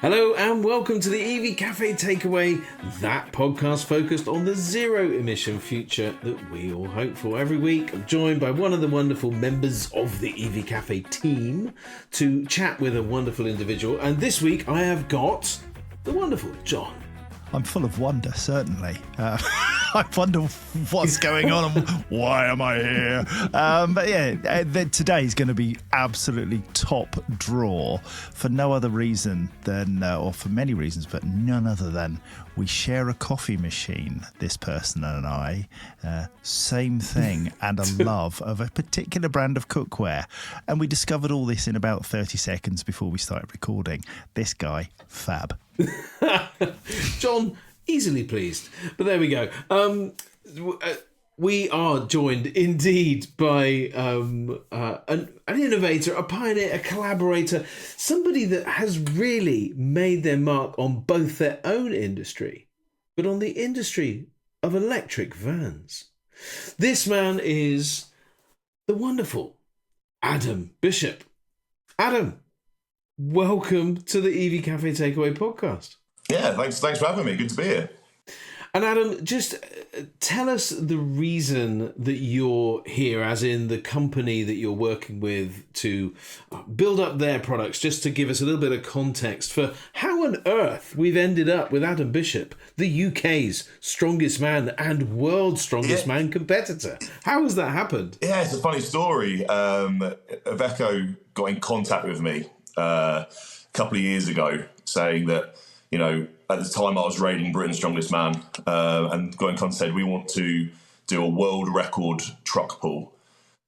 Hello and welcome to the EV Cafe Takeaway, that podcast focused on the zero emission future that we all hope for. Every week I'm joined by one of the wonderful members of the EV Cafe team to chat with a wonderful individual, and this week I have got the wonderful John. I'm full of wonder, certainly. I wonder what's going on and why am I here? But yeah, today's going to be absolutely top draw for no other reason than, or for many reasons, but none other than we share a coffee machine, this person and I. Same thing, and a love of a particular brand of cookware. And we discovered all this in about 30 seconds before we started recording. This guy, fab. John, easily pleased. But there we go. We are joined indeed by an innovator, a pioneer, a collaborator, somebody that has really made their mark on both their own industry, but on the industry of electric vans. This man is the wonderful Adam Bishop. Adam, welcome to the EV Cafe Takeaway podcast. Yeah, thanks for having me. Good to be here. And Adam, just tell us the reason that you're here, as in the company that you're working with to build up their products, just to give us a little bit of context for how on earth we've ended up with Adam Bishop, the UK's strongest man and world's strongest man competitor. How has that happened? Yeah, it's a funny story. IVECO got in contact with me a couple of years ago saying that, you know, at the time I was raiding Britain's Strongest Man, and got in contact and said, we want to do a world record truck pull,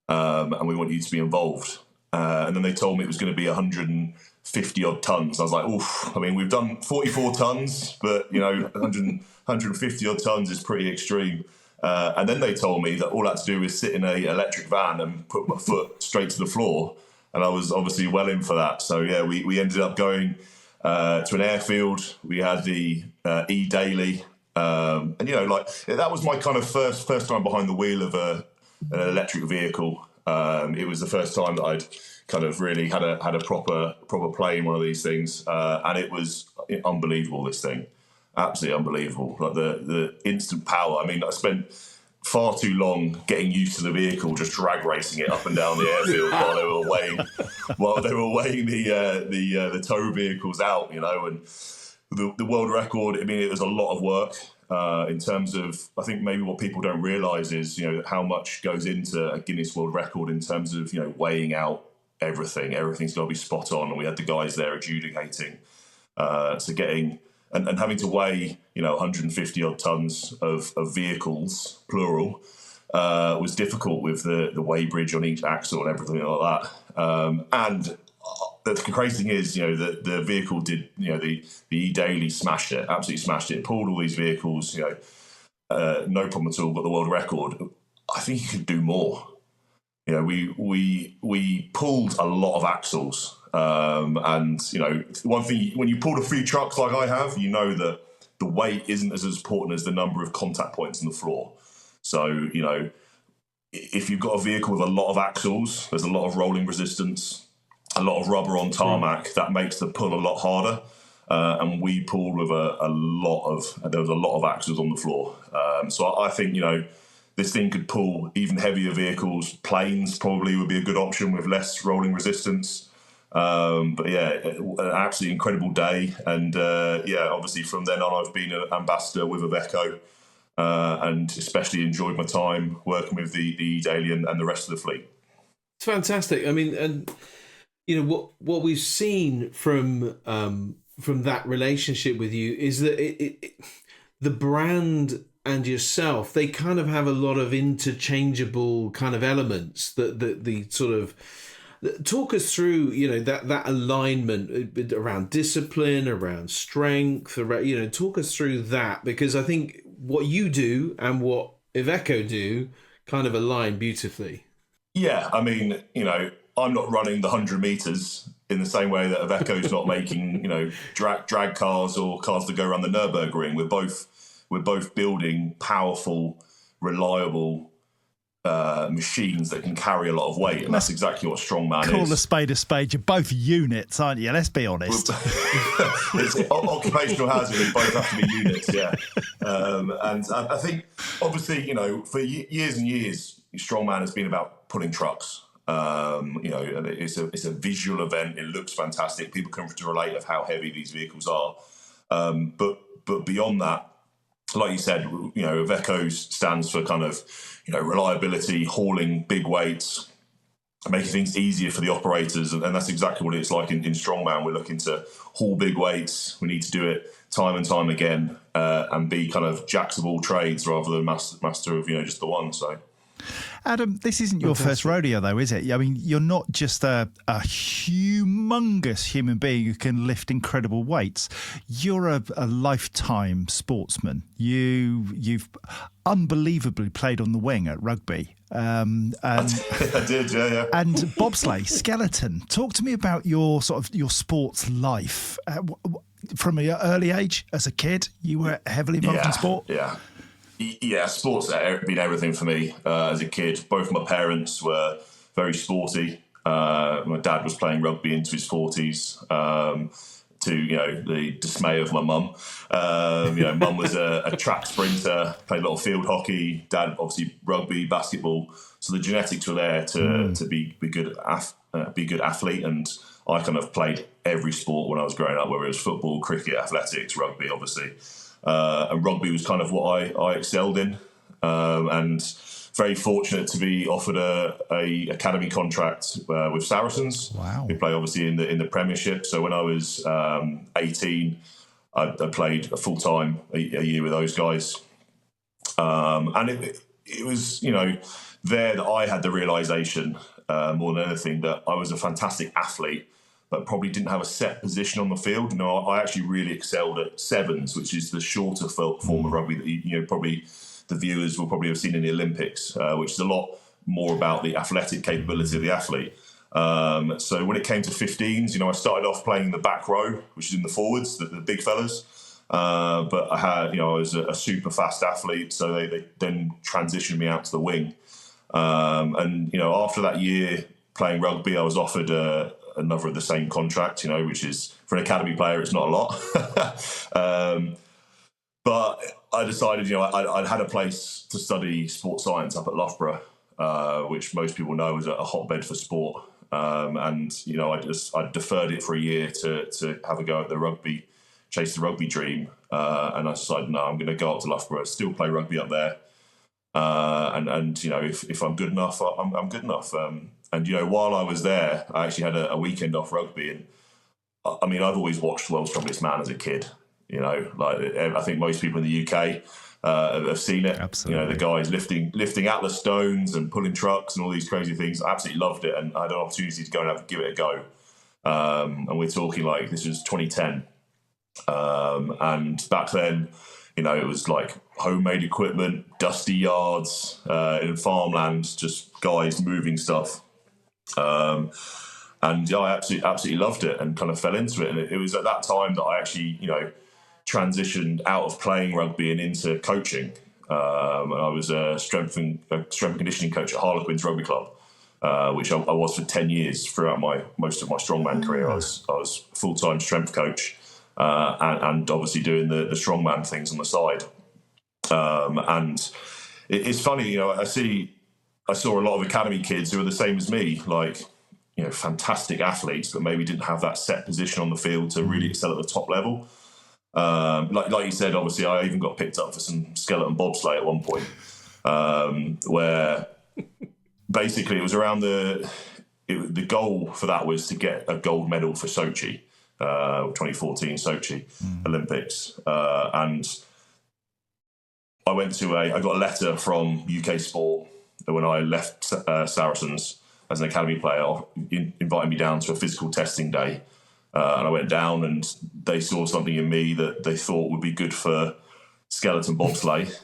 and we want you to be involved. And then they told me it was going to be 150 odd tons. I was like, oof, I mean, we've done 44 tons, but, you know, 150 odd tons is pretty extreme. And then they told me that all I had to do was sit in an electric van and put my foot straight to the floor. And I was obviously well in for that. So, yeah, we ended up going to an airfield. We had the eDaily, and you know, like that was my kind of first time behind the wheel of an electric vehicle. It was the first time that I'd kind of really had a proper play in one of these things, and it was unbelievable. This thing, absolutely unbelievable. Like the instant power. I mean, I spent far too long getting used to the vehicle, just drag racing it up and down the airfield while they were weighing the tow vehicles out, you know. And the world record, I mean, it was a lot of work in terms of, I think maybe what people don't realise is, you know, how much goes into a Guinness World Record in terms of, you know, weighing out everything. Everything's got to be spot on, and we had the guys there adjudicating, so getting. And having to weigh, you know, 150 odd tons of vehicles, plural, was difficult with the weighbridge on each axle and everything like that. And the crazy thing is, you know, the vehicle did, you know, the eDaily smashed it, absolutely smashed it. It pulled all these vehicles, you know, no problem at all, got the world record. I think you could do more. You know, we pulled a lot of axles. And, you know, one thing, when you pull a few trucks like I have, you know that the weight isn't as important as the number of contact points on the floor. So, you know, if you've got a vehicle with a lot of axles, there's a lot of rolling resistance, a lot of rubber on tarmac, that makes the pull a lot harder. And we pulled with there was a lot of axles on the floor. So I think, you know, this thing could pull even heavier vehicles. Planes probably would be a good option with less rolling resistance. But yeah, an absolutely incredible day, and yeah, obviously from then on I've been an ambassador with IVECO, and especially enjoyed my time working with the eDaily and the rest of the fleet. It's fantastic. I mean, and you know what we've seen from that relationship with you is that the brand and yourself, they kind of have a lot of interchangeable kind of elements that the sort of. Talk us through, you know, that alignment around discipline, around strength, around, you know, talk us through that, because I think what you do and what IVECO do kind of align beautifully. Yeah, I mean, you know, I'm not running the 100 meters in the same way that IVECO's not making, you know, drag cars or cars that go around the Nürburgring. We're both building powerful, reliable machines that can carry a lot of weight, and that's exactly what strongman is. Call a spade a spade. You're both units, aren't you? Let's be honest. It's occupational hazard. We both have to be units, yeah. And I think, obviously, for years and years, strongman has been about pulling trucks. It's a visual event. It looks fantastic. People can relate of how heavy these vehicles are. But beyond that, like you said, IVECO stands for kind of, reliability, hauling big weights, making things easier for the operators. And that's exactly what it's like in strongman. We're looking to haul big weights. We need to do it time and time again, and be kind of jacks of all trades rather than master of, just the one. So. Adam, this isn't your first rodeo, though, is it? I mean, you're not just a humongous human being who can lift incredible weights. You're a lifetime sportsman. You've unbelievably played on the wing at rugby. I did, yeah. And bobsleigh, skeleton. Talk to me about your sports life. From an early age, as a kid, you were heavily involved in sport? Yeah, sports has been everything for me as a kid. Both my parents were very sporty. My dad was playing rugby into his 40s, to the dismay of my mum. Mum was a track sprinter, played a lot of field hockey. Dad obviously rugby, basketball. So the genetics were there to be good athlete, and I kind of played every sport when I was growing up, whether it was football, cricket, athletics, rugby, obviously. And rugby was kind of what I excelled in, and very fortunate to be offered a academy contract with Saracens. Wow. We play obviously in the Premiership. So when I was 18, I played full time a year with those guys, and it was there that I had the realisation more than anything that I was a fantastic athlete, but probably didn't have a set position on the field. I actually really excelled at sevens, which is the shorter form of rugby that probably the viewers will probably have seen in the Olympics, which is a lot more about the athletic capability of the athlete. So when it came to 15s, I started off playing in the back row, which is in the forwards, the big fellas. But I was a super fast athlete, so they then transitioned me out to the wing. And after that year playing rugby, I was offered another of the same contract, which is, for an academy player, it's not a lot. But I decided, I'd had a place to study sports science up at Loughborough, which most people know is a hotbed for sport. And I deferred it for a year to have a go at the rugby, chase the rugby dream. And I decided, no, I'm going to go up to Loughborough, still play rugby up there. And if I'm good enough, I'm good enough. And while I was there, I actually had a weekend off rugby. And I mean, I've always watched World's Strongest Man as a kid. I think most people in the UK have seen it. Absolutely. The guys lifting Atlas stones and pulling trucks and all these crazy things. I absolutely loved it, and I had an opportunity to go and give it a go. And we're talking like this was 2010, and back then, it was like homemade equipment, dusty yards in farmland, just guys moving stuff. And I absolutely loved it and kind of fell into it. And it was at that time that I actually, transitioned out of playing rugby and into coaching. And I was a strength and conditioning coach at Harlequins Rugby Club, which I was for 10 years throughout most of my strongman career. I was full-time strength coach, and obviously doing the strongman things on the side. And it's funny, I saw a lot of academy kids who are the same as me, like, fantastic athletes, but maybe didn't have that set position on the field to really excel at the top level. Like you said, obviously, I even got picked up for some skeleton bobsleigh at one point, where basically it was around the goal for that was to get a gold medal for Sochi, 2014 Sochi Olympics, and I got a letter from UK Sport when I left Saracens as an academy player, inviting me down to a physical testing day. And I went down, and they saw something in me that they thought would be good for skeleton bobsleigh,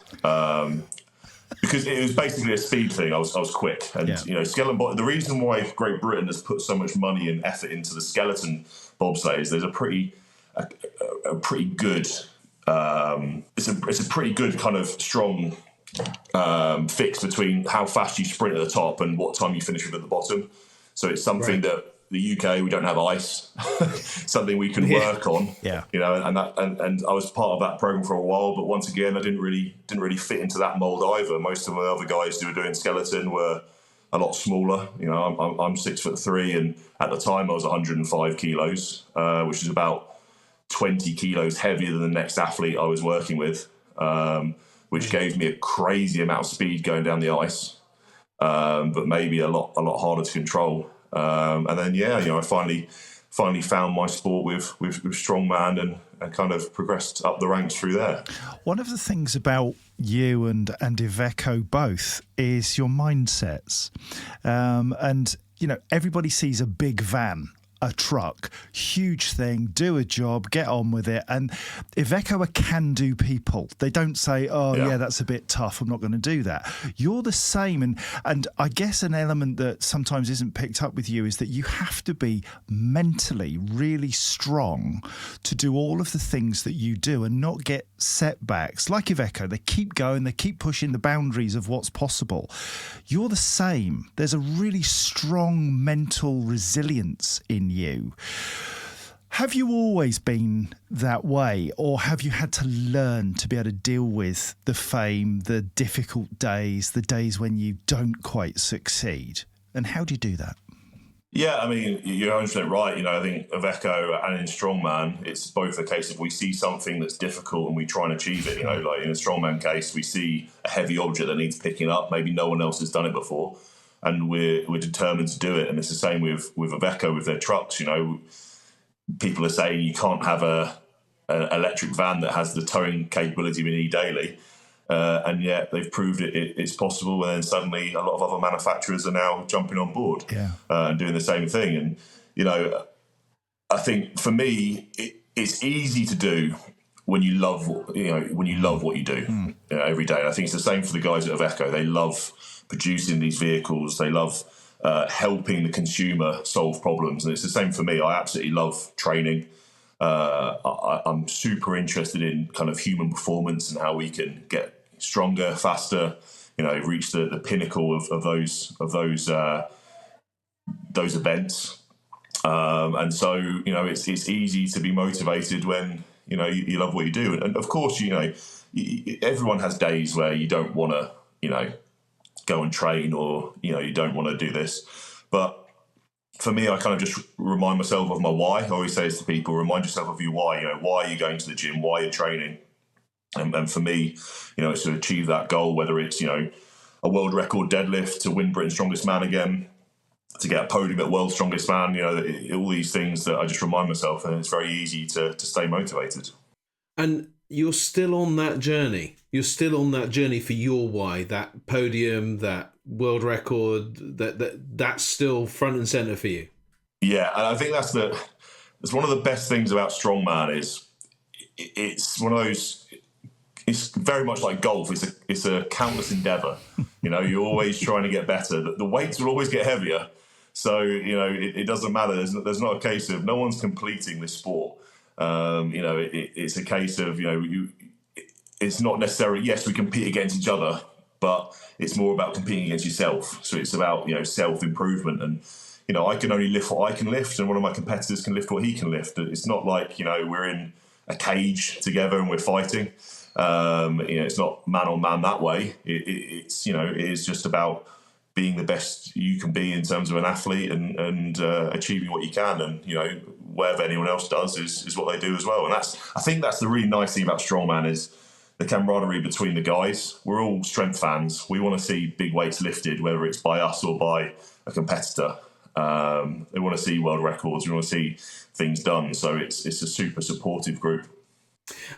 because it was basically a speed thing. I was quick, and skeleton the reason why Great Britain has put so much money and effort into the skeleton bobsleigh is there's a pretty good. It's a pretty good kind of strong fixed between how fast you sprint at the top and what time you finish with at the bottom. So it's something that the UK, we don't have ice, something we can work on. Yeah. You know, and I was part of that program for a while, but once again, I didn't really fit into that mold either. Most of my other guys who were doing skeleton were a lot smaller. You know, I'm 6'3", and at the time I was 105 kilos, which is about 20 kilos heavier than the next athlete I was working with, which gave me a crazy amount of speed going down the ice, but maybe a lot harder to control. And then, I finally found my sport with strongman and kind of progressed up the ranks through there. One of the things about you and IVECO both is your mindsets. And, everybody sees a big van, a truck, huge thing, do a job, get on with it. And IVECO are can-do people. They don't say, that's a bit tough, I'm not going to do that. You're the same. And I guess an element that sometimes isn't picked up with you is that you have to be mentally really strong to do all of the things that you do and not get setbacks. Like IVECO, they keep going, they keep pushing the boundaries of what's possible. You're the same. There's a really strong mental resilience in you. Have you always been that way, or have you had to learn to be able to deal with the fame, the difficult days, the days when you don't quite succeed? And how do you do that? Yeah, I mean, you're 100% right. I think IVECO and in strongman, it's both a case of we see something that's difficult and we try and achieve it. Like in a strongman case, we see a heavy object that needs picking up. Maybe no one else has done it before, and we're determined to do it. And it's the same with IVECO with their trucks. People are saying you can't have an electric van that has the towing capability we need daily. And yet they've proved it's possible, and then suddenly a lot of other manufacturers are now jumping on board and doing the same thing. And I think for me it's easy to do when you love what you do every day. And I think it's the same for the guys at IVECO. They love producing these vehicles. They love helping the consumer solve problems, and it's the same for me. I absolutely love training. I'm super interested in kind of human performance and how we can get stronger, faster, reach the pinnacle of those events. And so, it's easy to be motivated when, you love what you do. And of course, everyone has days where you don't want to, go and train, or, you don't want to do this. But for me, I kind of just remind myself of my why. I always say this to people: remind yourself of your why. Why are you going to the gym? Why are you training? And for me, it's to achieve that goal, whether it's, a world record deadlift, to win Britain's Strongest Man again, to get a podium at World's Strongest Man, all these things that I just remind myself, and it's very easy to stay motivated. And you're still on that journey. You're still on that journey for your why, that podium, that world record, that's still front and center for you. Yeah, and I think that's one of the best things about strongman is it's one of those. It's very much like golf. It's a countless endeavour. You're always trying to get better. The weights will always get heavier, so it doesn't matter. There's not a case of no one's completing this sport. It's a case of it's not necessarily, yes, we compete against each other, but it's more about competing against yourself. So it's about self-improvement, and I can only lift what I can lift, and one of my competitors can lift what he can lift. It's not like we're in a cage together and we're fighting. It's not man on man that way. It is just about being the best you can be in terms of an athlete and achieving what you can, and whatever anyone else does is what they do as well. And I think that's the really nice thing about strongman is the camaraderie between the guys. We're all strength fans. We want to see big weights lifted, whether it's by us or by a competitor. They want to see world records. We want to see things done. So it's a super supportive group.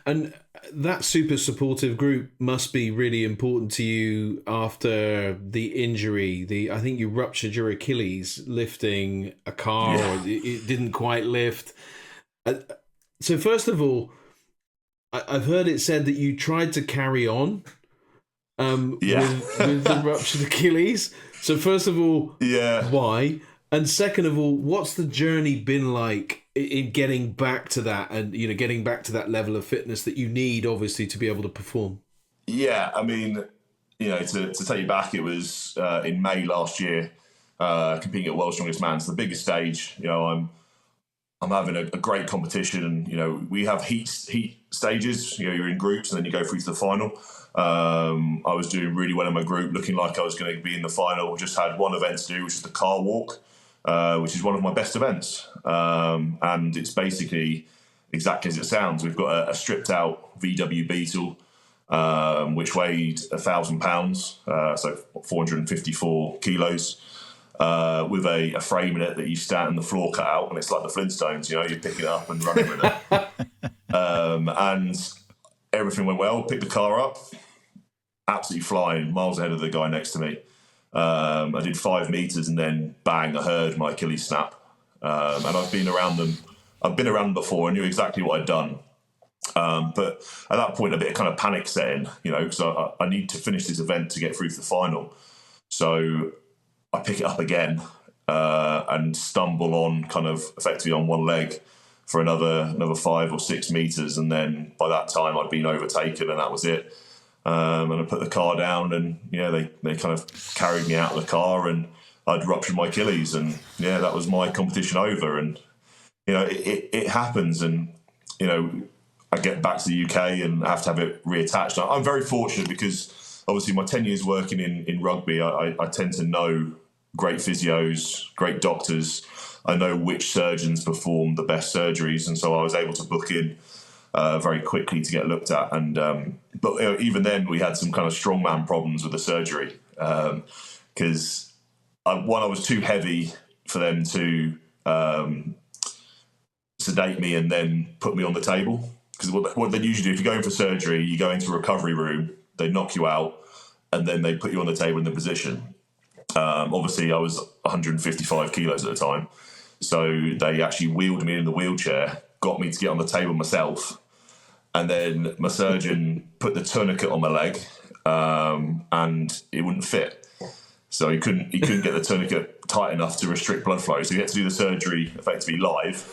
And that super supportive group must be really important to you after the injury. I think you ruptured your Achilles lifting a car, or it didn't quite lift. So first of all, I've heard it said that you tried to carry on with the ruptured Achilles. So first of all, why? And second of all, what's the journey been like in getting back to that, and getting back to that level of fitness that you need, obviously, to be able to perform? Yeah, I mean, to take you back, it was in May last year, competing at World's Strongest Man. It's the biggest stage. I'm having a great competition. We have heat stages. You're in groups and then you go through to the final. I was doing really well in my group, looking like I was going to be in the final. Just had one event to do, which is the car walk, which is one of my best events. And it's basically exactly as it sounds. We've got a stripped out VW Beetle, which weighed 1,000 pounds, so 454 kilos. With a frame in it that you stand and the floor cut out, and it's like the Flintstones, you pick it up and running with it. And everything went well, picked the car up, absolutely flying, miles ahead of the guy next to me. I did 5 meters and then bang, I heard my Achilles snap. And I've been around them before. I knew exactly what I'd done. But at that point, a bit of kind of panic set in, because I need to finish this event to get through to the final. So I pick it up again and stumble on kind of effectively on one leg for another 5 or 6 meters. And then by that time I'd been overtaken and that was it. And I put the car down and they kind of carried me out of the car and I'd ruptured my Achilles and that was my competition over. And, it happens and, I get back to the UK and I have to have it reattached. I'm very fortunate because obviously my 10 years working in rugby, I tend to know great physios, great doctors. I know which surgeons perform the best surgeries. And so I was able to book in very quickly to get looked at. And but even then we had some kind of strongman problems with the surgery because I was too heavy for them to sedate me and then put me on the table. Because what they usually do, if you go in for surgery, you go into a recovery room, they knock you out, and then they put you on the table in the position. Obviously, I was 155 kilos at the time, so they actually wheeled me in the wheelchair, got me to get on the table myself, and then my surgeon put the tourniquet on my leg, and it wouldn't fit. So he couldn't get the tourniquet tight enough to restrict blood flow. So he had to do the surgery effectively live.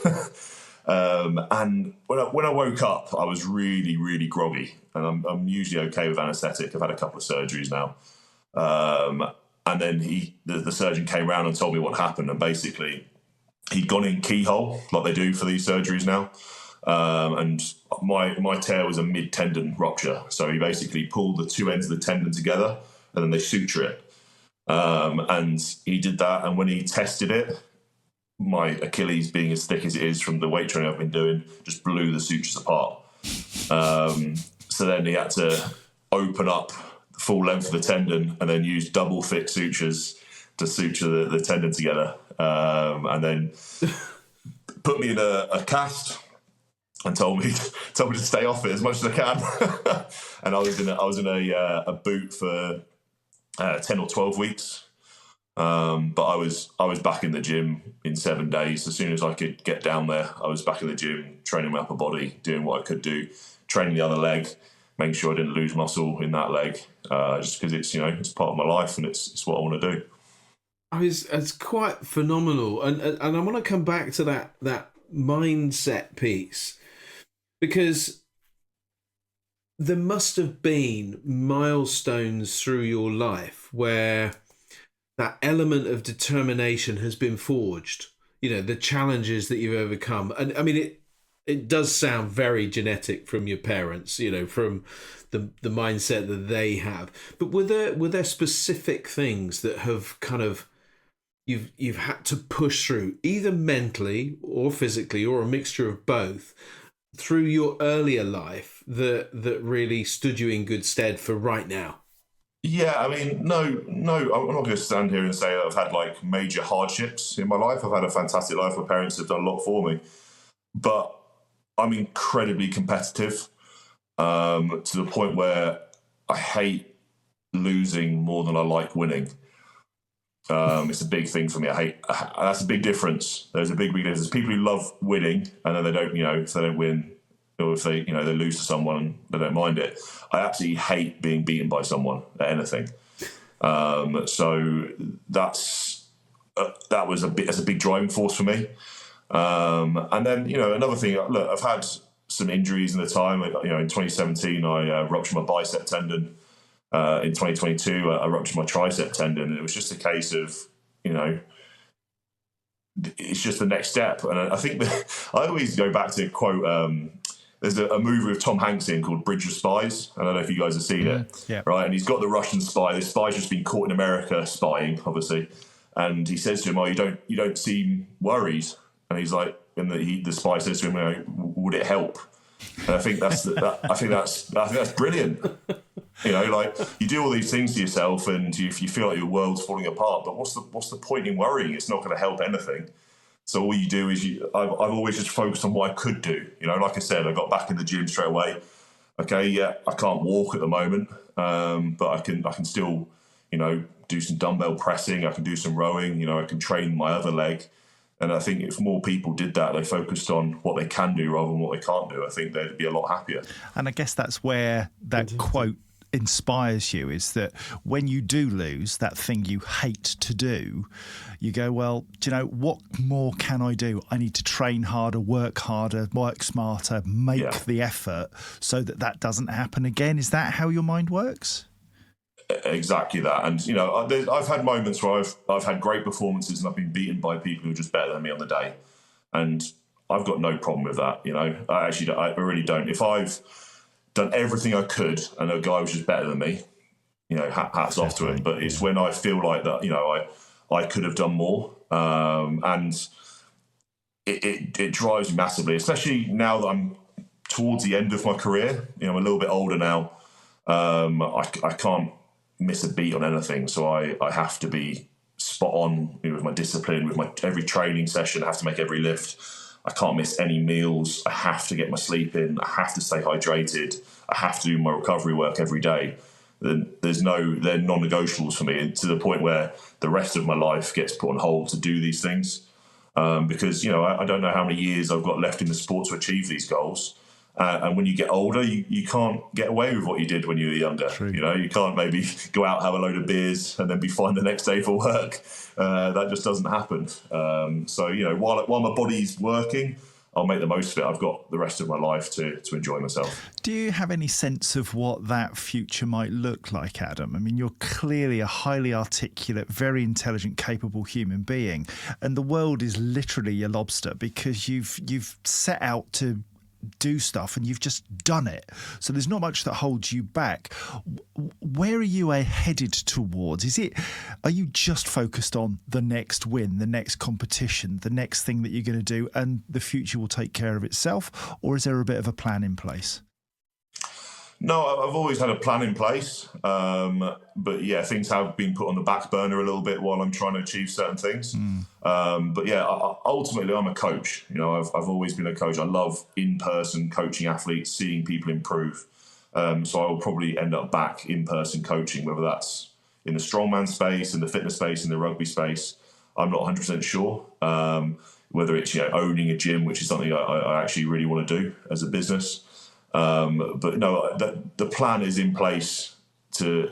And when I woke up, I was really, really groggy, and I'm usually okay with anaesthetic. I've had a couple of surgeries now. And then the surgeon came around and told me what happened, and basically he'd gone in keyhole like they do for these surgeries now. And my tear was a mid-tendon rupture, so he basically pulled the 2 ends of the tendon together and then they suture it. And he did that, and when he tested it, my Achilles, being as thick as it is from the weight training I've been doing, just blew the sutures apart. So then he had to open up the full length of the tendon and then use double thick sutures to suture the tendon together. And then put me in a cast and told me to stay off it as much as I can. And I was in a boot for 10 or 12 weeks. But I was back in the gym in 7 days. As soon as I could get down there, I was back in the gym, training my upper body, doing what I could do, training the other leg, making sure I didn't lose muscle in that leg, just because it's part of my life and it's what I want to do. It's quite phenomenal, and I want to come back to that mindset piece, because there must have been milestones through your life where that element of determination has been forged, the challenges that you've overcome. And I mean, it does sound very genetic from your parents, from the mindset that they have. But were there specific things that have kind of, you've had to push through, either mentally or physically or a mixture of both, through your earlier life that really stood you in good stead for right now? Yeah, I mean, no, I'm not going to stand here and say that I've had like major hardships in my life. I've had a fantastic life. My parents have done a lot for me, but I'm incredibly competitive to the point where I hate losing more than I like winning. It's a big thing for me. That's a big difference. There's a big difference. People who love winning and then they don't, if they don't win, or if they, they lose to someone, they don't mind it. I absolutely hate being beaten by someone at anything. So that's a big driving force for me. And then, another thing, look, I've had some injuries in the time. In 2017, I ruptured my bicep tendon. In 2022, I ruptured my tricep tendon, and it was just a case of, it's just the next step. And I think that I always go back to quote, there's a movie with Tom Hanks in called Bridge of Spies. I don't know if you guys have seen it. Yeah. Right? And he's got the Russian spy. This spy's just been caught in America spying, obviously. And he says to him, "Oh, you don't seem worried." And he's like, and the spy says to him, "Would it help?" And I think that's brilliant. Like, you do all these things to yourself, and if you feel like your world's falling apart, but what's the point in worrying? It's not going to help anything. So all you do is I've always just focused on what I could do. Like I said, I got back in the gym straight away. Okay, yeah, I can't walk at the moment, but I can still, do some dumbbell pressing. I can do some rowing. I can train my other leg. And I think if more people did that, they focused on what they can do rather than what they can't do, I think they'd be a lot happier. And I guess that's where that quote inspires you, is that when you do lose that thing you hate to do, you go, well, do you know, what more can I do? I need to train harder, work smarter, make the effort so that doesn't happen again. Is that how your mind works? Exactly that. And, I've had moments where I've had great performances and I've been beaten by people who are just better than me on the day. And I've got no problem with that. I really don't. If I've done everything I could and a guy was just better than me, hats off to him. But it's when I feel like that, I could have done more. And it drives me massively, especially now that I'm towards the end of my career. I'm a little bit older now. I can't miss a beat on anything, so I have to be spot on with my discipline, with my every training session. I have to make every lift. I can't miss any meals. I have to get my sleep in. I have to stay hydrated. I have to do my recovery work every day. They're non-negotiables for me, to the point where the rest of my life gets put on hold to do these things, because I don't know how many years I've got left in the sport to achieve these goals. And when you get older, you can't get away with what you did when you were younger. True. You can't maybe go out, have a load of beers, and then be fine the next day for work. That just doesn't happen. So while my body's working, I'll make the most of it. I've got the rest of my life to enjoy myself. Do you have any sense of what that future might look like, Adam? I mean, you're clearly a highly articulate, very intelligent, capable human being, and the world is literally your lobster, because you've set out to do stuff and you've just done it. So there's not much that holds you back. Where are you headed towards? Are you just focused on the next win, the next competition, the next thing that you're going to do, and the future will take care of itself? Or is there a bit of a plan in place? No, I've always had a plan in place. But yeah, things have been put on the back burner a little bit while I'm trying to achieve certain things. But yeah, ultimately I'm a coach. I've always been a coach. I love in-person coaching athletes, seeing people improve. So I will probably end up back in-person coaching, whether that's in the strongman space, in the fitness space, in the rugby space. I'm not 100% sure. Whether it's owning a gym, which is something I actually really want to do as a business. But no, the plan is in place to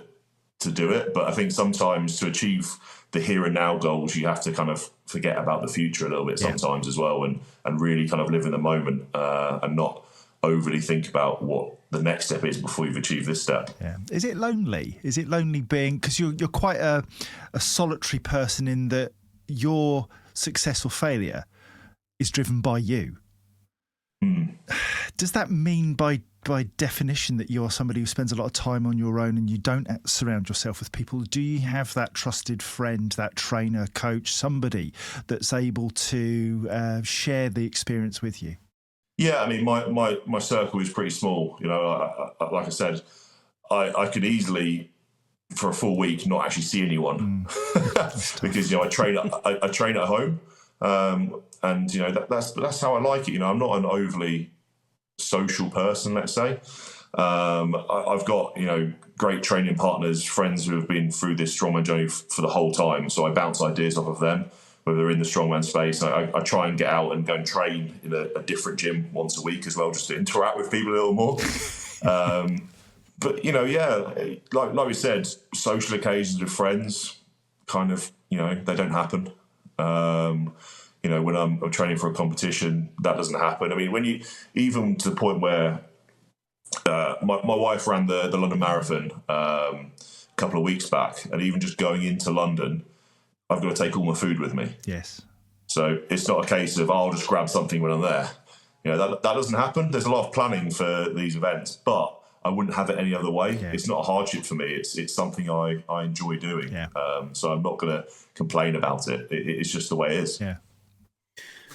do it. But I think sometimes to achieve the here and now goals, you have to kind of forget about the future a little bit sometimes as well, and really kind of live in the moment, and not overly think about what the next step is before you've achieved this step. Yeah. Is it lonely? Is it lonely being, because you're quite a solitary person in that your success or failure is driven by you? Does that mean by definition that you're somebody who spends a lot of time on your own and you don't surround yourself with people? Do you have that trusted friend, that trainer, coach, somebody that's able to share the experience with you? Yeah, I mean, my circle is pretty small. Like I said, I could easily, for a full week, not actually see anyone because I train at home. And that's how I like it. I'm not an overly social person, let's say. I've got great training partners, friends who have been through this strongman journey for the whole time, so I bounce ideas off of them, whether they're in the strongman space. I try and get out and go and train in a different gym once a week as well, just to interact with people a little more. But like we said, social occasions with friends, kind of they don't happen. When I'm training for a competition, that doesn't happen. I mean, even to the point where my wife ran the London Marathon a couple of weeks back, and even just going into London, I've got to take all my food with me. Yes. So it's not a case of I'll just grab something when I'm there. That doesn't happen. There's a lot of planning for these events, but I wouldn't have it any other way. Yeah. It's not a hardship for me. It's something I enjoy doing. Yeah. So I'm not going to complain about it. It's just the way it is. Yeah.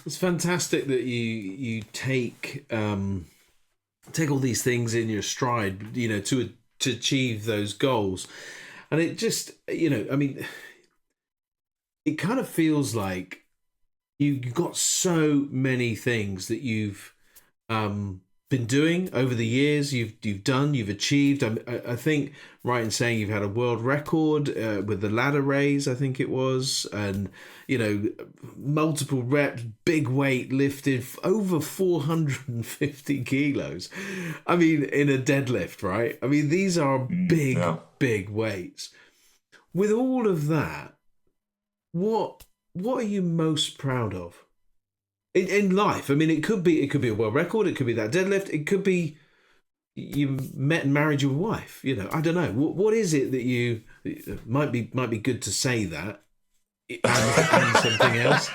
It's fantastic that you take all these things in your stride, to achieve those goals. And it just, it kind of feels like you've got so many things that you've been doing over the years. You've achieved. I think right in saying you've had a world record with the ladder raise, I think it was, and multiple reps, big weight lifted, over 450 kilos. I mean, in a deadlift, right? I mean, these are big weights. With all of that, what are you most proud of in life? I mean, it could be a world record. It could be that deadlift. It could be you met and married your wife. I don't know. What is it that you might be good to say that and something else.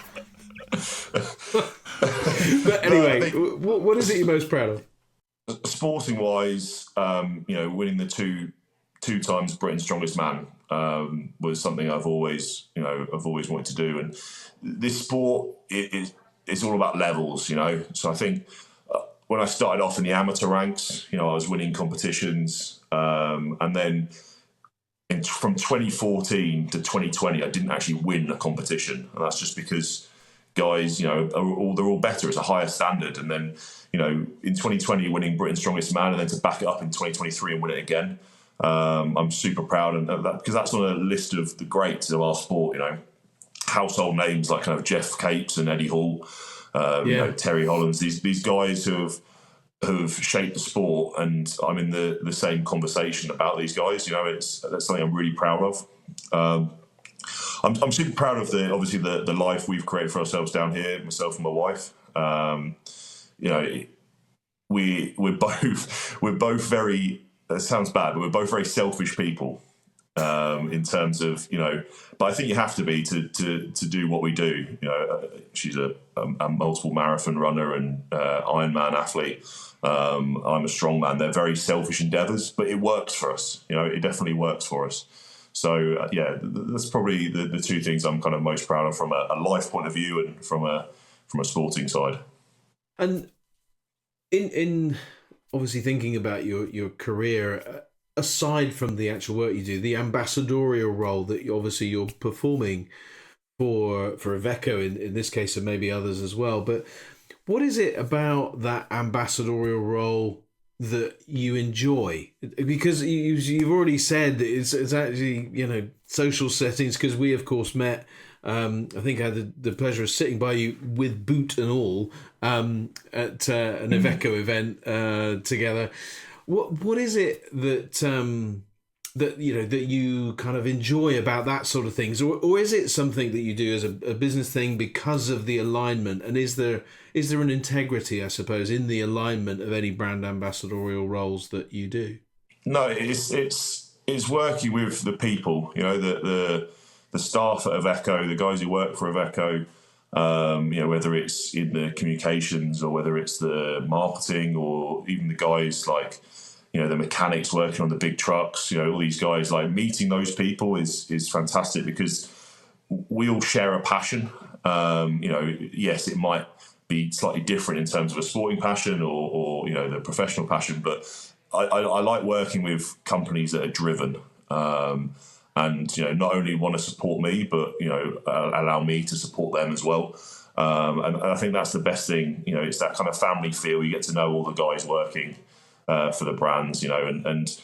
But anyway, what is it you're most proud of? Sporting wise, winning the two times Britain's Strongest Man was something I've always wanted to do. And this sport, it's all about levels, So I think when I started off in the amateur ranks, I was winning competitions, and then from 2014 to 2020, I didn't actually win a competition, and that's just because guys, they're all better. It's a higher standard, and then in 2020 winning Britain's Strongest Man, and then to back it up in 2023 and win it again. I'm super proud of that, because that's on a list of the greats of our sport. Household names like kind of Jeff Capes and Eddie Hall, Terry Hollands. These guys who've shaped the sport, and I'm in the same conversation about these guys. That's something I'm really proud of. I'm super proud of the life we've created for ourselves down here, myself and my wife. We're both very. That sounds bad, but we're both very selfish people in terms of, but I think you have to be to do what we do. She's a multiple marathon runner and Ironman athlete. I'm a strongman. They're very selfish endeavours, but it works for us. It definitely works for us. So that's probably the two things I'm kind of most proud of from a life point of view and from a sporting side. And in obviously thinking about your career, aside from the actual work you do, the ambassadorial role that you're performing for IVECO in this case, and maybe others as well, but what is it about that ambassadorial role that you enjoy? Because you've already said that it's actually social settings, because we of course met. I think I had the pleasure of sitting by you with boot and all at an IVECO event together. What is it that you kind of enjoy about that sort of things, or is it something that you do as a business thing because of the alignment? And is there an integrity, I suppose, in the alignment of any brand ambassadorial roles that you do? No, it's working with the people. The staff at IVECO, the guys who work for IVECO, whether it's in the communications or whether it's the marketing or even the guys like, the mechanics working on the big trucks, all these guys, like meeting those people is fantastic, because we all share a passion. Yes, it might be slightly different in terms of a sporting passion or the professional passion, but I like working with companies that are driven. And not only want to support me, but allow me to support them as well. And I think that's the best thing. It's that kind of family feel. You get to know all the guys working for the brands, and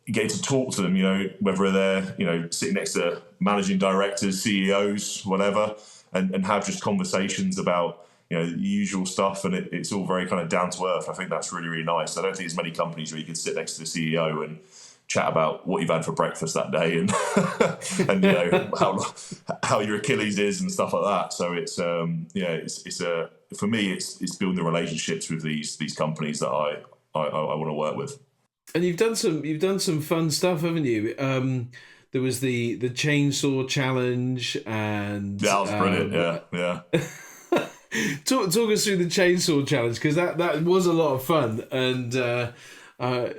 you get to talk to them. Whether they're sitting next to managing directors, CEOs, whatever, and have just conversations about the usual stuff. And it's all very kind of down to earth. I think that's really, really nice. I don't think there's many companies where you could sit next to the CEO and chat about what you've had for breakfast that day and how your Achilles is and stuff like that. So it's for me it's building the relationships with these companies that I want to work with. And you've done some fun stuff, haven't you? There was the chainsaw challenge, and That was brilliant. Yeah. Talk us through the chainsaw challenge, because that was a lot of fun, and I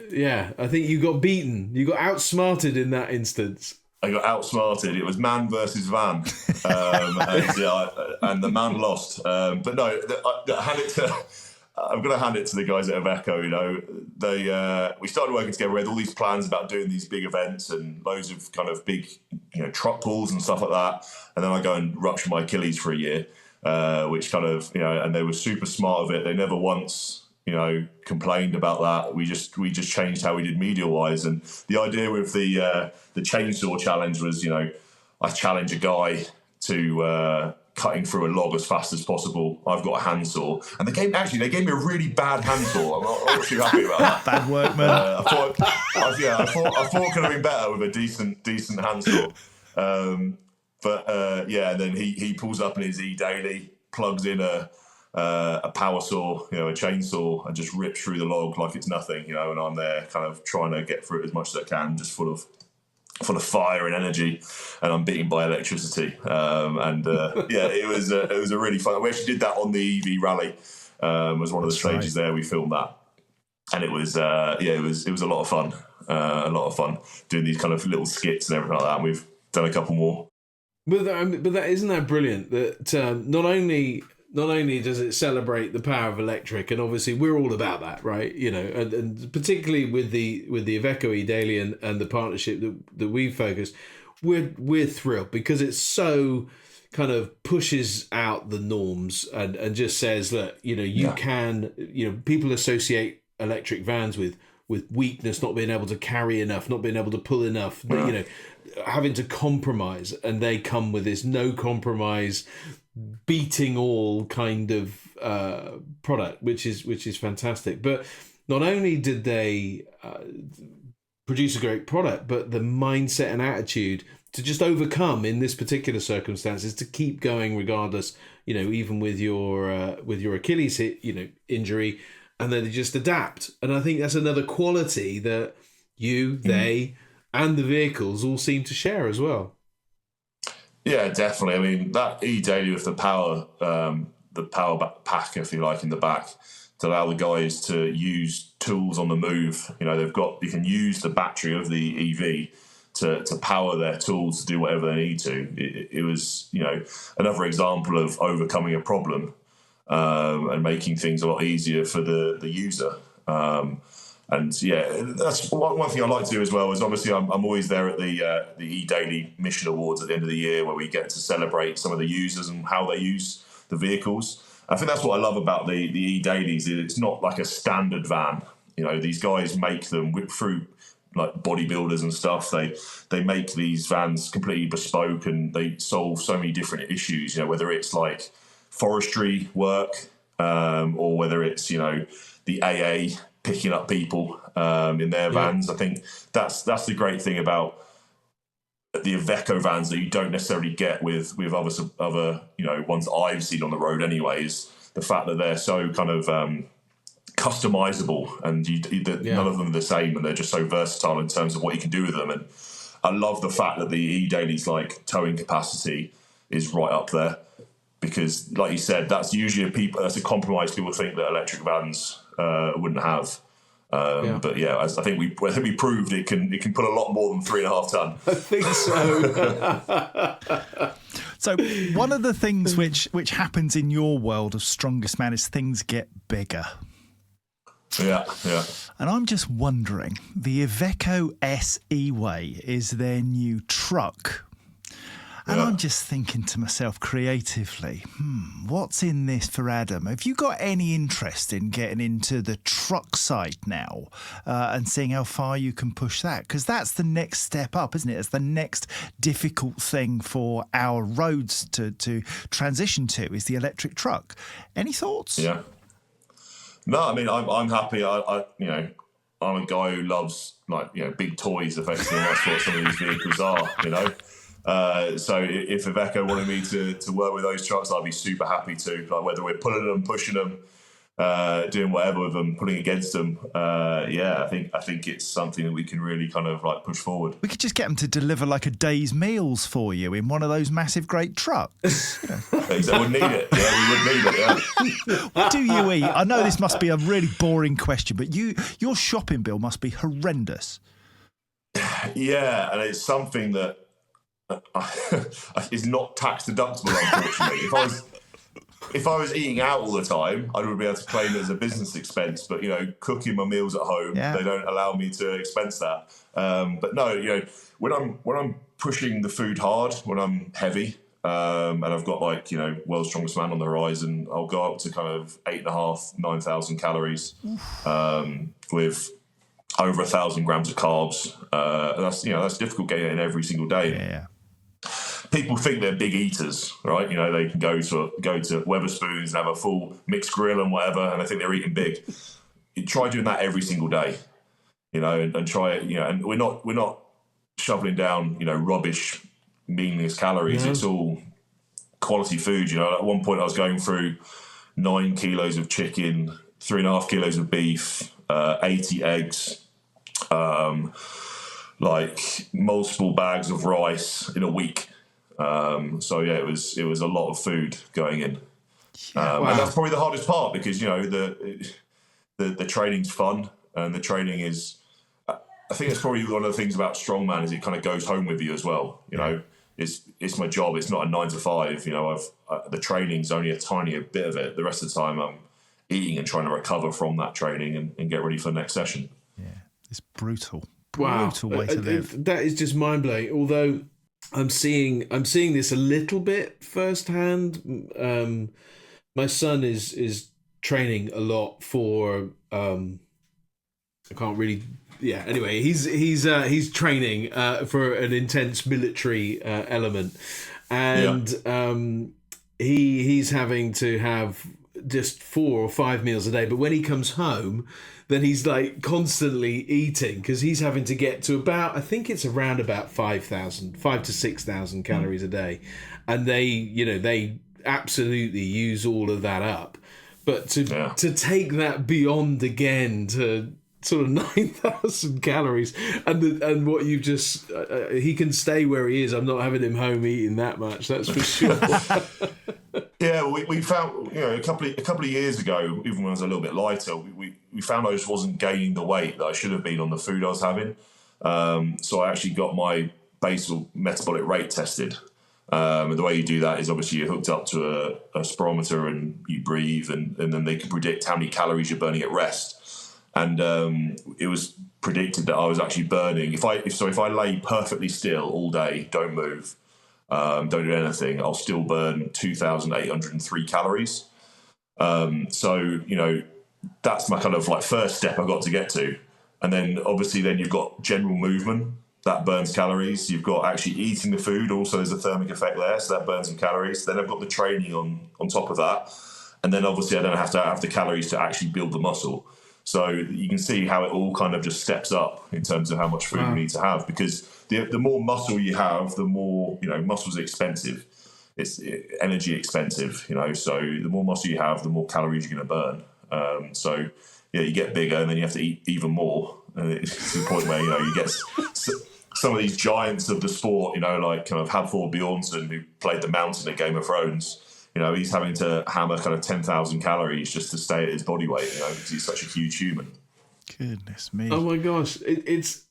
think you got beaten. You got outsmarted in that instance. I got outsmarted. It was man versus van, and the man lost. But no, I'm going to hand it to the guys at IVECO. You know, we started working together. We had all these plans about doing these big events and loads of kind of big, truck pulls and stuff like that. And then I go and rupture my Achilles for a year, which kind of, and they were super smart of it. They never once, complained about that. We just changed how we did media wise. And the idea with the chainsaw challenge was, I challenge a guy to cutting through a log as fast as possible. I've got a handsaw, and they gave me a really bad handsaw. I'm not too happy about that. Bad work, man. I thought it could have been better with a decent handsaw. And then he pulls up in his eDaily, plugs in a power saw, a chainsaw, and just rips through the log like it's nothing, and I'm there kind of trying to get through it as much as I can, just full of fire and energy, and I'm beaten by electricity. It was a really fun. We actually did that on the EV rally. Was one of the stages there. We filmed that, and it was it was a lot of fun. A lot of fun doing these kind of little skits and everything like that. And we've done a couple more. But that isn't that brilliant that not only does it celebrate the power of electric, and obviously we're all about that, right? And particularly with the IVECO eDaily and the partnership that we've focused, we're thrilled because it so kind of pushes out the norms and just says that people associate electric vans with weakness, not being able to carry enough, not being able to pull enough, having to compromise, and they come with this no compromise, beating all kind of product, which is fantastic. But not only did they produce a great product, but the mindset and attitude to just overcome in this particular circumstances, to keep going regardless, even with your Achilles injury, and then they just adapt. And I think that's another quality that they and the vehicles all seem to share as well. Yeah, definitely. I mean, that eDaily with the power pack, if you like, in the back, to allow the guys to use tools on the move. You can use the battery of the EV to power their tools to do whatever they need to. It was, another example of overcoming a problem and making things a lot easier for the user. That's one thing I like to do as well. Is obviously I'm always there at the eDaily Mission Awards at the end of the year, where we get to celebrate some of the users and how they use the vehicles. I think that's what I love about the eDailies. It's not like a standard van. These guys make them through like bodybuilders and stuff. They make these vans completely bespoke, and they solve so many different issues. Whether it's like forestry work, or whether it's the AA picking up people in their vans. I think that's the great thing about the IVECO vans that you don't necessarily get with other ones that I've seen on the road anyway, is the fact that they're so kind of customizable, and none of them are the same, and they're just so versatile in terms of what you can do with them. And I love the fact that the eDaily's like towing capacity is right up there, because like you said, that's usually that's a compromise people think that electric vans wouldn't have. But as I think we proved, it can put a lot more than 3.5 ton. I think so. So one of the things which happens in your world of Strongest Man is things get bigger. Yeah. And I'm just wondering, the IVECO S E-Way is their new truck. And I'm just thinking to myself creatively, what's in this for Adam? Have you got any interest in getting into the truck side now and seeing how far you can push that? Because that's the next step up, isn't it? It's the next difficult thing for our roads to transition to, is the electric truck. Any thoughts? Yeah. No, I mean, I'm happy. I'm a guy who loves big toys, effectively. And that's what some of these vehicles are, So if IVECO wanted me to work with those trucks, I'd be super happy to. Like, whether we're pulling them, pushing them, doing whatever with them, pulling against them. I think it's something that we can really kind of like push forward. We could just get them to deliver like a day's meals for you in one of those massive great trucks. They would need it. Yeah, we would need it. Yeah. What do you eat? I know this must be a really boring question, but your shopping bill must be horrendous. Yeah, and it's something that is not tax deductible, unfortunately. If I was eating out all the time, I would be able to claim it as a business expense. But cooking my meals at home, they don't allow me to expense that. But no, when I'm pushing the food hard, when I'm heavy, and I've got World's Strongest Man on the horizon, I'll go up to kind of 8,500, 9,000 calories with over 1,000 grams of carbs. That's difficult getting it in every single day. Yeah. People think they're big eaters, right? They can go to Weatherspoons and have a full mixed grill and whatever, and they think they're eating big. You try doing that every single day, and try it. And we're not shoveling down, rubbish, meaningless calories. Yeah. It's all quality food. At one point I was going through 9 kilos of chicken, 3.5 kilos of beef, 80 eggs, multiple bags of rice in a week. It was a lot of food going in, and that's probably the hardest part because the training's fun and the training is. I think it's probably one of the things about strongman is it kind of goes home with you as well. It's my job. It's not a 9 to 5. The training's only a tiny bit of it. The rest of the time I'm eating and trying to recover from that training and get ready for the next session. Yeah, it's brutal. Wow, brutal way to live. That is just mind blowing. Although I'm seeing this a little bit firsthand. My son is training a lot for. I can't really. Yeah. Anyway, he's training for an intense military element, and he's having to have just 4 or 5 meals a day. But when he comes home, then he's like constantly eating because he's having to get to about, I think it's around about 5 to 6,000 calories a day, and they absolutely use all of that up. But to take that beyond again to sort of 9,000 calories, and what you've just he can stay where he is. I'm not having him home eating that much. That's for sure. Yeah, we found a couple of years ago, even when I was a little bit lighter, we found I just wasn't gaining the weight that I should have been on the food I was having. So I actually got my basal metabolic rate tested. And the way you do that is obviously you're hooked up to a spirometer and you breathe, and then they can predict how many calories you're burning at rest. And it was predicted that I was actually burning. If I lay perfectly still all day, don't move, don't do anything, I'll still burn 2,803 calories. That's my kind of first step I got to get to. And then obviously then you've got general movement that burns calories. You've got actually eating the food. Also there's a thermic effect there, so that burns some calories. Then I've got the training on top of that. And then obviously I don't have to have the calories to actually build the muscle. So you can see how it all kind of just steps up in terms of how much food we need to have, because the more muscle you have, the more, muscle's expensive. It's energy expensive, so the more muscle you have, the more calories you're going to burn. You get bigger and then you have to eat even more. And it's to the point where, you get some of these giants of the sport, like kind of Hadthor Bjornsson, who played the Mountain at Game of Thrones. He's having to hammer kind of 10,000 calories just to stay at his body weight, because he's such a huge human. Goodness me. Oh my gosh. It's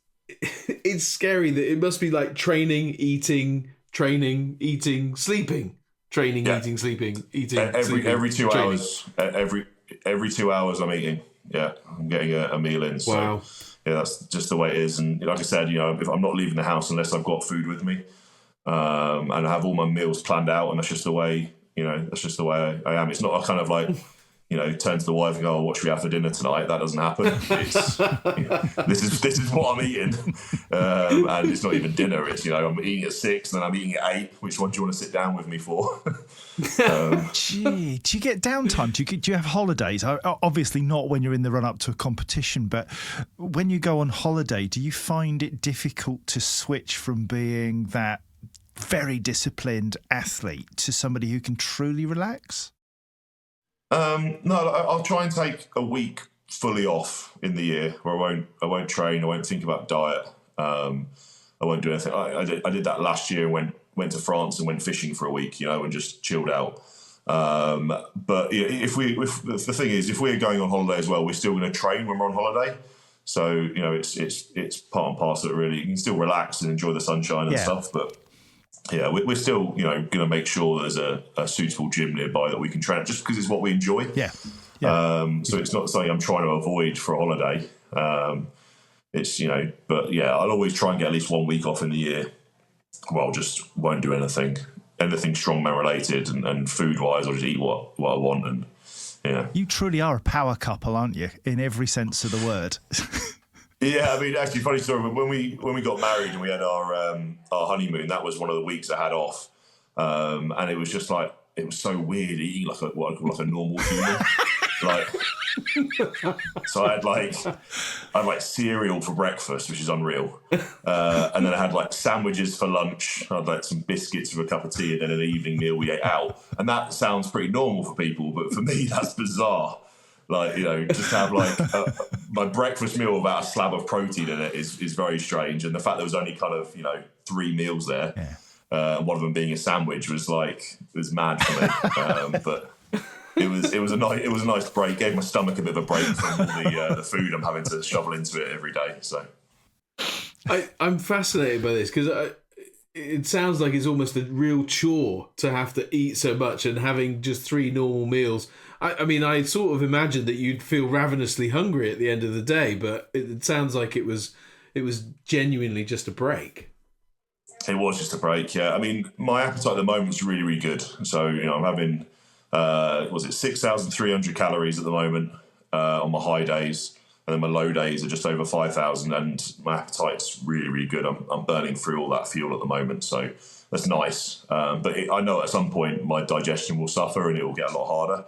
scary that it must be like training, eating, sleeping. Training, eating, sleeping, eating. Every 2 training. hours. Every 2 hours I'm eating. Yeah, I'm getting a meal in. So, wow. Yeah, that's just the way it is. And like I said, if I'm not leaving the house unless I've got food with me, and I have all my meals planned out, and that's just the way. That's just the way I am. It's not a kind of turn to the wife and go, what should we have for dinner tonight? That doesn't happen. It's, this is what I'm eating. And it's not even dinner. It's, I'm eating at 6 and then I'm eating at 8. Which one do you want to sit down with me for? Gee, do you get downtime? Do you have holidays? Obviously not when you're in the run-up to a competition, but when you go on holiday, do you find it difficult to switch from being that very disciplined athlete to somebody who can truly relax? No, I'll try and take a week fully off in the year where I won't train, I won't think about diet, I won't do anything. I did that last year. Went to France and went fishing for a week, and just chilled out. But if the thing is, if we're going on holiday as well, we're still going to train when we're on holiday. So it's part and parcel. Really, you can still relax and enjoy the sunshine and stuff, but. Yeah, we're still, going to make sure there's a suitable gym nearby that we can train at, just because it's what we enjoy. Yeah. So it's not something I'm trying to avoid for a holiday. It's, but yeah, I'll always try and get at least 1 week off in the year. Well, just won't do anything strongman related, and food wise, I'll just eat what I want. And yeah, you truly are a power couple, aren't you? In every sense of the word. Yeah, I mean, actually, funny story. When we got married and we had our honeymoon, that was one of the weeks I had off, and it was just like, it was so weird eating like what I call like a normal human. So I had like cereal for breakfast, which is unreal, and then I had like sandwiches for lunch. I had like some biscuits with a cup of tea, and then an evening meal we ate out. And that sounds pretty normal for people, but for me, that's bizarre. Just have my breakfast meal without a slab of protein in it is very strange. And the fact there was only kind of 3 meals there, one of them being a sandwich was mad for me. But it was a nice break. Gave my stomach a bit of a break from all the food I'm having to shovel into it every day. So I'm fascinated by this because it sounds like it's almost a real chore to have to eat so much, and having just 3 normal meals. I mean, I sort of imagined that you'd feel ravenously hungry at the end of the day, but it sounds like it was genuinely just a break. It was just a break, yeah. I mean, my appetite at the moment is really, really good. So, I'm having, 6,300 calories at the moment on my high days, and then my low days are just over 5,000, and my appetite's really, really good. I'm burning through all that fuel at the moment, so that's nice. But I know at some point my digestion will suffer and it will get a lot harder.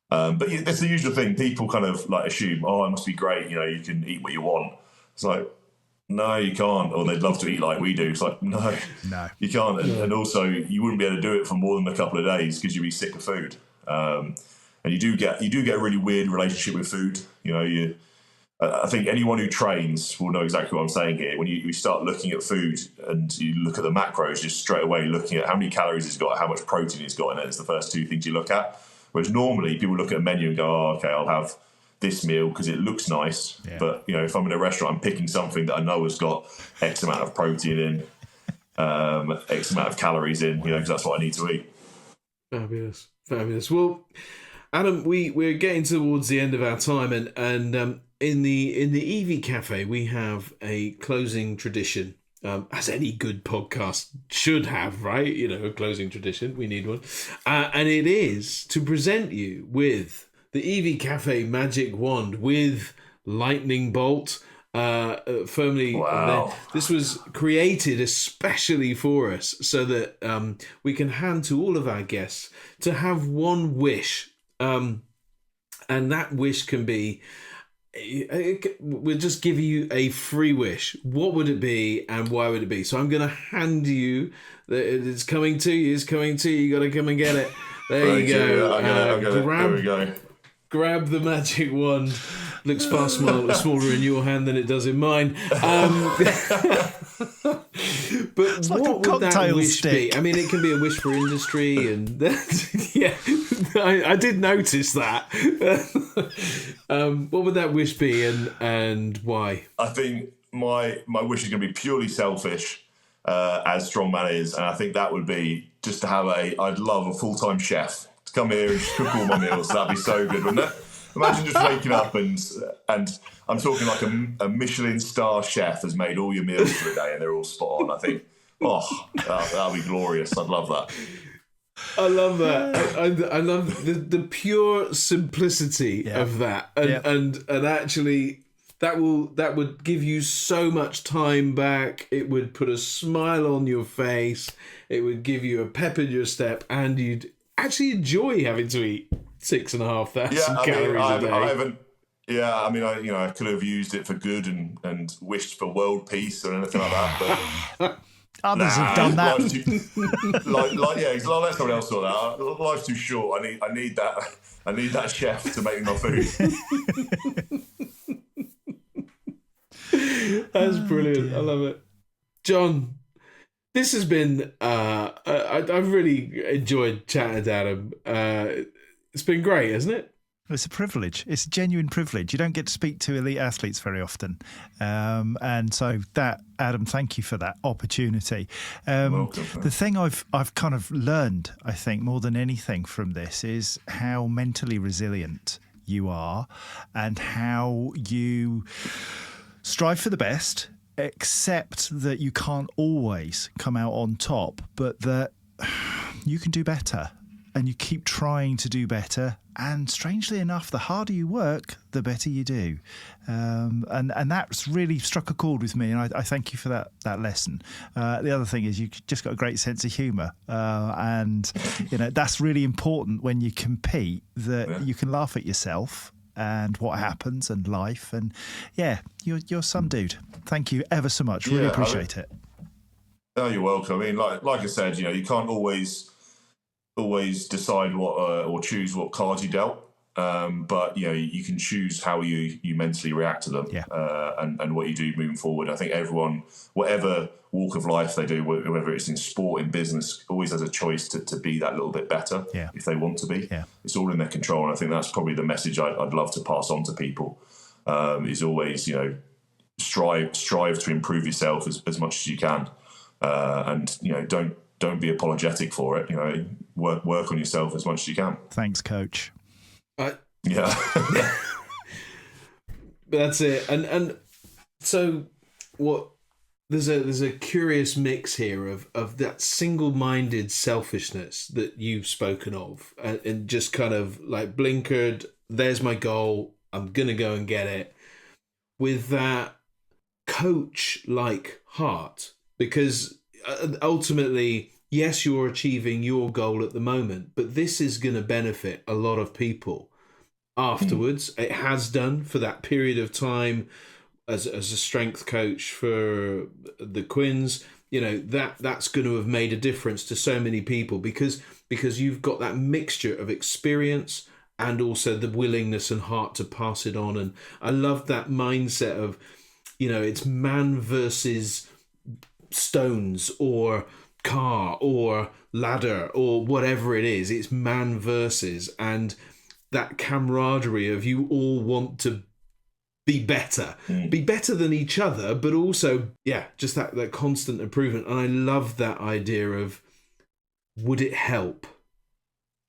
But yeah, it's the usual thing. People kind of assume, it must be great. You can eat what you want. It's like, no, you can't. Or they'd love to eat like we do. It's like, no, you can't. And also, you wouldn't be able to do it for more than a couple of days because you'd be sick of food. And you do get a really weird relationship with food. I think anyone who trains will know exactly what I'm saying here. When you start looking at food and you look at the macros, just straight away looking at how many calories it's got, how much protein it's got in it is the first 2 things you look at. Whereas normally people look at a menu and go, okay, I'll have this meal because it looks nice. Yeah. But, if I'm in a restaurant, I'm picking something that I know has got X amount of protein in, X amount of calories in, because that's what I need to eat. Fabulous. Well, Adam, we're getting towards the end of our time, and in the EV Cafe, we have a closing tradition. As any good podcast should have, right? A closing tradition. We need one. And it is to present you with the EV Cafe Magic Wand with Lightning Bolt firmly. Wow. This was created especially for us so that we can hand to all of our guests to have one wish. And that wish can be... We'll just give you a free wish. What would it be and why would it be? So I'm going to hand you. It's coming to you. You got to come and get it. There you go. There we go. Grab the magic wand. Looks far smaller in your hand than it does in mine. But it's what like a would that cocktail wish stick. be? I mean, it can be a wish for industry, and yeah, I did notice that. What would that wish be, and why? I think my wish is going to be purely selfish, as strongman is, and I think that would be just to have I'd love a full-time chef to come here and cook all my meals. That'd be so good, wouldn't it? Imagine just waking up and I'm talking like a Michelin star chef has made all your meals for the day and they're all spot on. I think, that'd be glorious. I'd love that. I love that. I love the pure simplicity of that, and actually that would give you so much time back. It would put a smile on your face. It would give you a pep in your step, and you'd actually enjoy having to eat 6,500 calories a day. I could have used it for good and wished for world peace or anything like that. But Others have done that. Life's too, let someone else sort that out. Life's too short. I need that chef to make me my food. That's brilliant. I love it. John, this has been, I've really enjoyed chatting to Adam. It's been great, hasn't it? It's a privilege. It's a genuine privilege. You don't get to speak to elite athletes very often. And so that, Adam, thank you for that opportunity. Welcome. The thing I've kind of learned, I think, more than anything from this is how mentally resilient you are and how you strive for the best, accept that you can't always come out on top, but that you can do better. And you keep trying to do better. And strangely enough, the harder you work, the better you do. And that's really struck a chord with me. And I thank you for that lesson. The other thing is you've just got a great sense of humour. And, that's really important when you compete, that you can laugh at yourself and what happens and life. And, you're some dude. Thank you ever so much. Really appreciate it. Oh, you're welcome. I mean, like I said, you can't always decide what or choose what cards you dealt, but you can choose how you mentally react to them, and what you do moving forward. I think everyone, whatever walk of life they do, whether it's in sport, in business, always has a choice to be that little bit better if they want to be. It's all in their control, and I think that's probably the message I'd love to pass on to people. Is always strive to improve yourself as much as you can, and don't be apologetic for it. Work on yourself as much as you can. Thanks, Coach. Yeah. That's it. And so what? There's a curious mix here of that single-minded selfishness that you've spoken of, and just kind of like blinkered. There's my goal. I'm gonna go and get it. With that coach-like heart, because ultimately, yes, you're achieving your goal at the moment, but this is going to benefit a lot of people afterwards. It has done for that period of time as a strength coach for the Quins. That's going to have made a difference to so many people because you've got that mixture of experience and also the willingness and heart to pass it on. And I love that mindset of, it's man versus stones or car or ladder or whatever it is. It's man versus, and that camaraderie of you all want to be better than each other, but also just that constant improvement. And I love that idea of, would it help?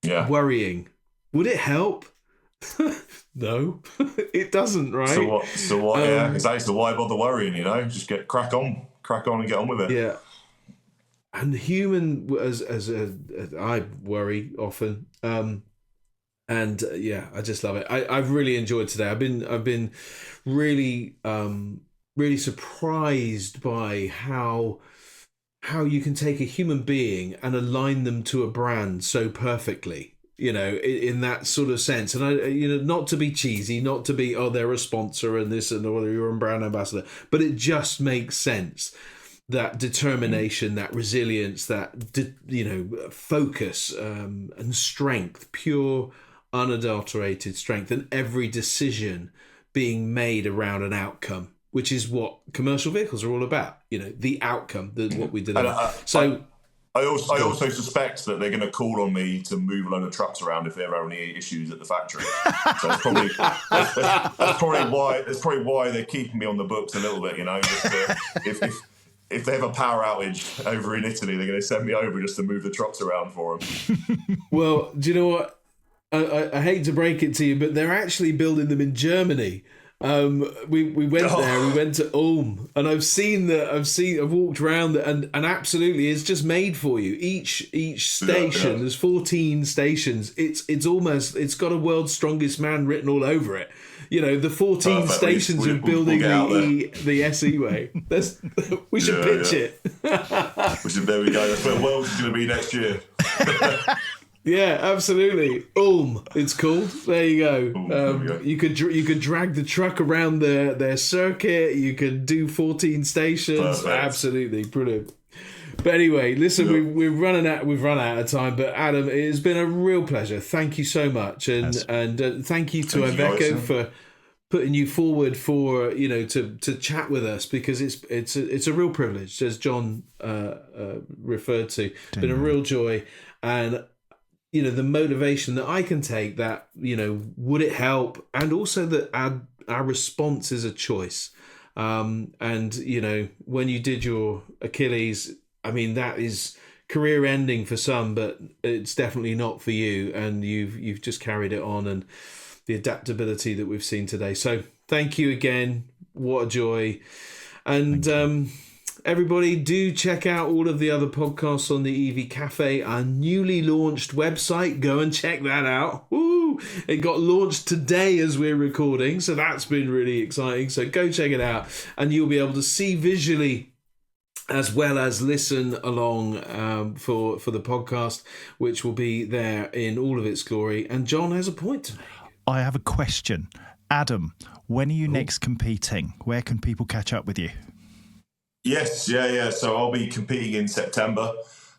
Worrying, would it help? No, it doesn't, right? So what exactly. So why bother worrying? Just crack on and get on with it. Yeah. And human, as I worry often, and I just love it. I've really enjoyed today. I've been really really surprised by how you can take a human being and align them to a brand so perfectly. In that sort of sense. And I, not to be cheesy, not to be, they're a sponsor and this and or you're a brand ambassador, but it just makes sense. That determination, that resilience, that, focus and strength, pure, unadulterated strength, and every decision being made around an outcome, which is what commercial vehicles are all about. The outcome, what we did. I also suspect that they're going to call on me to move a load of trucks around if there are any issues at the factory. So that's probably why they're keeping me on the books a little bit. If they have a power outage over in Italy, they're going to send me over just to move the trucks around for them. Well, do you know what? I hate to break it to you, but they're actually building them in Germany. We went there. We went to Ulm, and I've walked around and absolutely, it's just made for you. Each station, there's 14 stations. It's got a world's strongest man written all over it. The 14 stations of building the SE way. We should pitch it. There we go. That's where Worlds is going to be next year. Yeah, absolutely. Ulm, it's called. There you go. You could drag the truck around their circuit. You could do 14 stations. Perfect. Absolutely brilliant. But anyway, listen, we've run out of time. But Adam, it has been a real pleasure. Thank you so much, and thank you to IVECO for putting you forward for to chat with us, because it's a real privilege, as John referred to. It's been a real joy, and the motivation that I can take, that would it help, and also that our response is a choice. And when you did your Achilles, I mean, that is career ending for some, but it's definitely not for you, and you've just carried it on, and the adaptability that we've seen today. So thank you again. What a joy. And everybody, do check out all of the other podcasts on the EV Cafe, our newly launched website. Go and check that out. Woo! It got launched today as we're recording, so that's been really exciting. So go check it out, and you'll be able to see visually as well as listen along for the podcast, which will be there in all of its glory. And John has a point to make. I have a question. Adam, when are you next competing? Where can people catch up with you? Yes, yeah. So I'll be competing in September,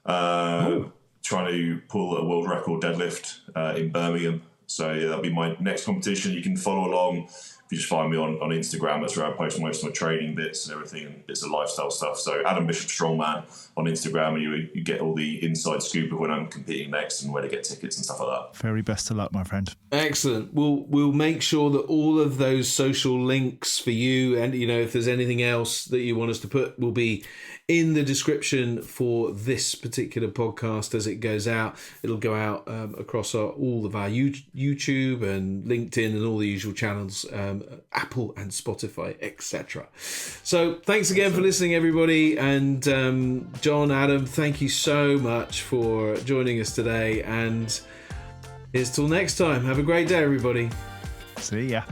trying to pull a world record deadlift in Birmingham. So that'll be my next competition. You can follow along. If you just find me on Instagram, that's where I post most of my training bits and everything, and bits of lifestyle stuff. So Adam Bishop Strongman on Instagram, and you get all the inside scoop of when I'm competing next and where to get tickets and stuff like that. Very best of luck, my friend. Excellent. We'll make sure that all of those social links for you, and if there's anything else that you want us to put, will be in the description for this particular podcast as it goes out. It'll go out across all of our YouTube and LinkedIn and all the usual channels, Apple and Spotify, etc. So thanks again for listening, everybody. And John, Adam, thank you so much for joining us today. And here's till next time. Have a great day, everybody. See ya.